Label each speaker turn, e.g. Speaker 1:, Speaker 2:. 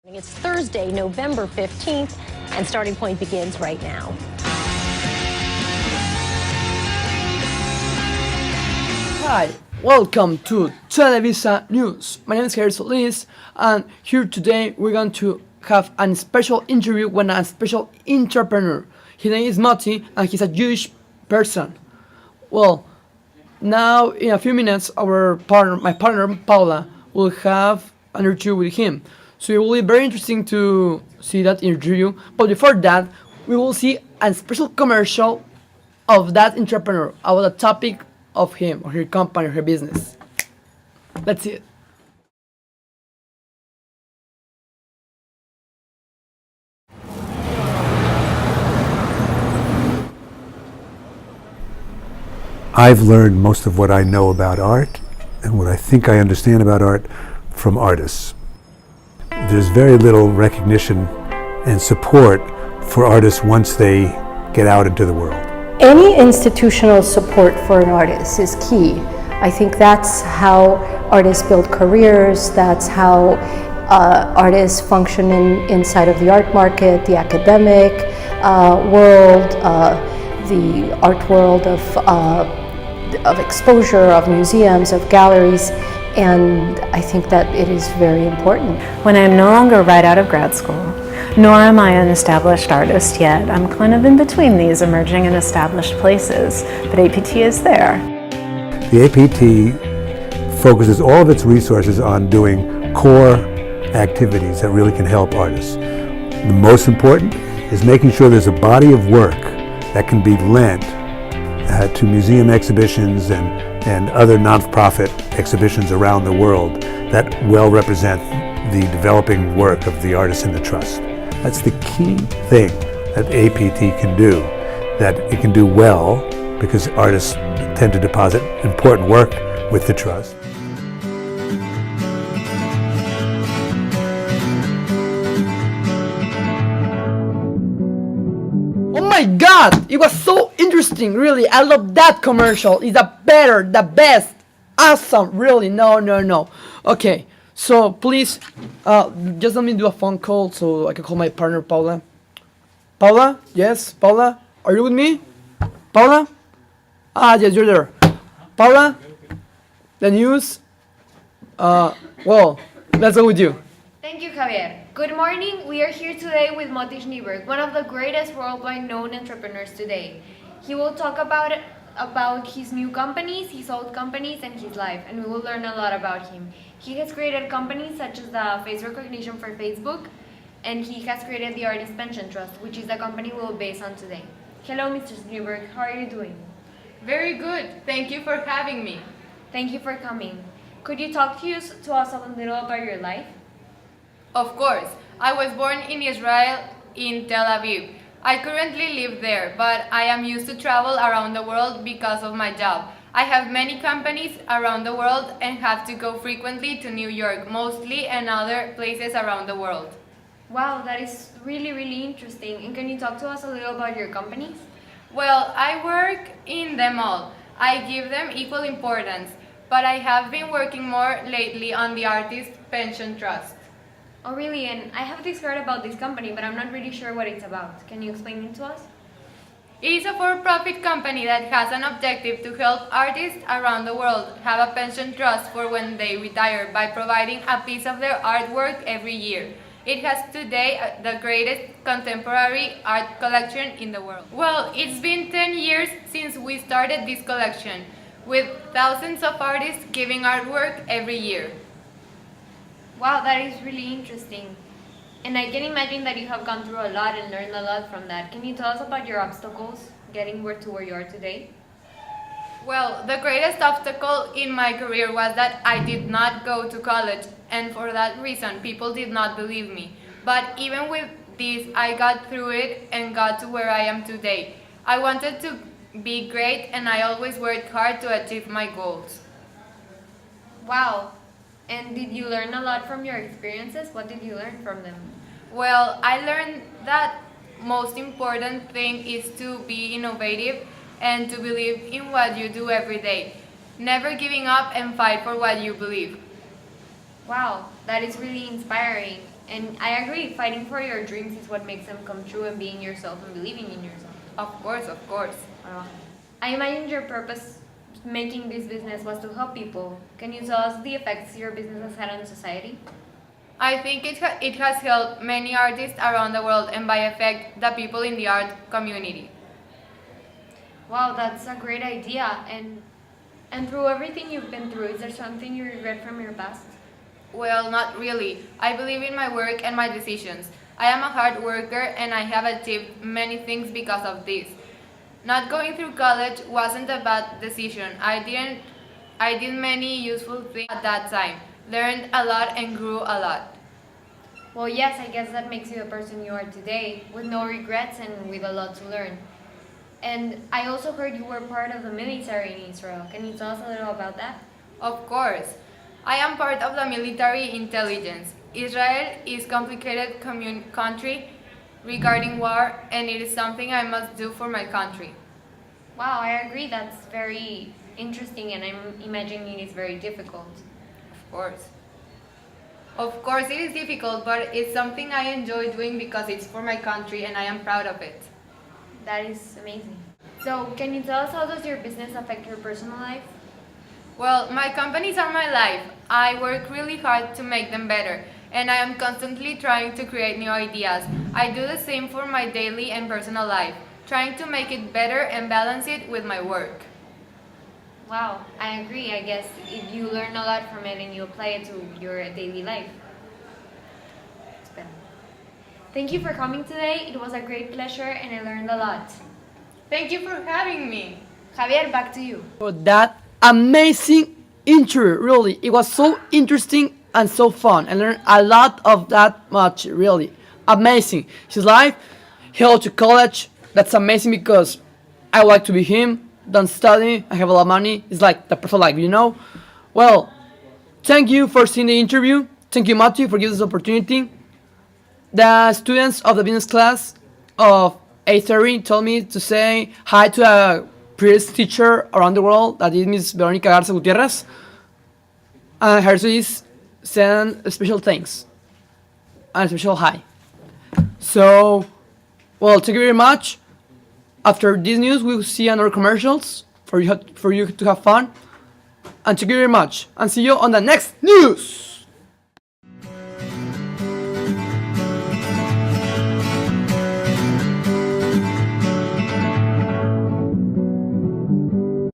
Speaker 1: It's Thursday, November 15th, and Starting Point begins right now.
Speaker 2: Hi, welcome to Televisa News. My name is Javier Solis, and here today we're going to have a special interview with a special entrepreneur. His name is Moti, and he's a Jewish person. Well, now in a few minutes, my partner Paula, will have an interview with him. So it will be very interesting to see that interview. But before that, we will see a special commercial of that entrepreneur about the topic of him or her company or her business. Let's see it.
Speaker 3: I've learned most of what I know about art and what I think I understand about art from artists. There's very little recognition and support for artists once they get out into the world.
Speaker 4: Any institutional support for an artist is key. I think that's how artists build careers, that's how artists function inside of the art market, the academic world, the art world of exposure, of museums, of galleries, and I think that it is very important.
Speaker 5: When I'm no longer right out of grad school, nor am I an established artist yet, I'm kind of in between these emerging and established places, but APT is there.
Speaker 3: The APT focuses all of its resources on doing core activities that really can help artists. The most important is making sure there's a body of work that can be lent to museum exhibitions and other non-profit exhibitions around the world that well represent the developing work of the artists in the trust. That's the key thing that APT can do, that it can do well because artists tend to deposit important work with the trust.
Speaker 2: Oh my god! It was so interesting, really. I love that commercial. It's the best. Awesome, really. No. Okay, so please, just let me do a phone call so I can call my partner, Paula. Paula? Yes, Paula? Are you with me? Paula? Yes, you're there. Paula? The news? Well, let's go with you.
Speaker 6: Thank you, Javier. Good morning. We are here today with Moti Schneeberg, one of the greatest worldwide known entrepreneurs today. He will talk about his new companies, his old companies, and his life, and we will learn a lot about him. He has created companies such as the face recognition for Facebook, and he has created the Artist Pension Trust, which is the company we will base on today. Hello, Mr. Schneeberg. How are you doing?
Speaker 7: Very good. Thank you for having me.
Speaker 6: Thank you for coming. Could you talk to us a little about your life?
Speaker 7: Of course. I was born in Israel, in Tel Aviv. I currently live there, but I am used to travel around the world because of my job. I have many companies around the world and have to go frequently to New York, mostly, and other places around the world.
Speaker 6: Wow, that is really, really interesting. And can you talk to us a little about your companies?
Speaker 7: Well, I work in them all. I give them equal importance, but I have been working more lately on the Artist Pension Trust.
Speaker 6: Oh, really? And I have heard about this company, but I'm not really sure what it's about. Can you explain it to us?
Speaker 7: It is a for-profit company that has an objective to help artists around the world have a pension trust for when they retire by providing a piece of their artwork every year. It has today the greatest contemporary art collection in the world. Well, it's been 10 years since we started this collection, with thousands of artists giving artwork every year.
Speaker 6: Wow, that is really interesting. And I can imagine that you have gone through a lot and learned a lot from that. Can you tell us about your obstacles getting to where you are today?
Speaker 7: Well, the greatest obstacle in my career was that I did not go to college, and for that reason, people did not believe me. But even with this, I got through it and got to where I am today. I wanted to be great, and I always worked hard to achieve my goals.
Speaker 6: Wow. And did you learn a lot from your experiences? What did you learn from them?
Speaker 7: Well, I learned that most important thing is to be innovative and to believe in what you do every day. Never giving up and fight for what you believe.
Speaker 6: Wow, that is really inspiring. And I agree, fighting for your dreams is what makes them come true, and being yourself and believing in yourself.
Speaker 7: Of course, of course.
Speaker 6: I imagine your purpose making this business was to help people. Can you tell us the effects your business has had on society?
Speaker 7: I think it has helped many artists around the world and by effect the people in the art community.
Speaker 6: Wow, that's a great idea. And through everything you've been through, is there something you regret from your past?
Speaker 7: Well, not really. I believe in my work and my decisions. I am a hard worker and I have achieved many things because of this. Not going through college wasn't a bad decision. I did many useful things at that time. Learned a lot and grew a lot.
Speaker 6: Well, yes, I guess that makes you the person you are today, with no regrets and with a lot to learn. And I also heard you were part of the military in Israel. Can you tell us a little about that?
Speaker 7: Of course. I am part of the military intelligence. Israel is a complicated country regarding war, and it is something I must do for my country.
Speaker 6: Wow, I agree. That's very interesting, and I'm imagining it's very difficult.
Speaker 7: Of course. Of course it is difficult, but it's something I enjoy doing because it's for my country and I am proud of it.
Speaker 6: That is amazing. So, can you tell us how does your business affect your personal life?
Speaker 7: Well, my companies are my life. I work really hard to make them better, and I am constantly trying to create new ideas. I do the same for my daily and personal life, trying to make it better and balance it with my work.
Speaker 6: Wow, I agree. I guess if you learn a lot from it and you apply it to your daily life. It's better. Thank you for coming today. It was a great pleasure and I learned a lot.
Speaker 7: Thank you for having me.
Speaker 6: Javier, back to you.
Speaker 2: For that amazing interview, really. It was so interesting and so fun. I learned a lot of that much, really. Amazing. His life, he went to college. That's amazing because I would like to be him. Don't study, I have a lot of money. It's like the perfect life, you know? Well, thank you for seeing the interview. Thank you, Matthew, for giving us this opportunity. The students of the business class of A30 told me to say hi to a previous teacher around the world, that is Miss Veronica Garza Gutierrez. And her students send special thanks and a special hi. So, well, thank you very much. After this news, we will see another commercials for you to have fun. And thank you very much. And see you on the next news.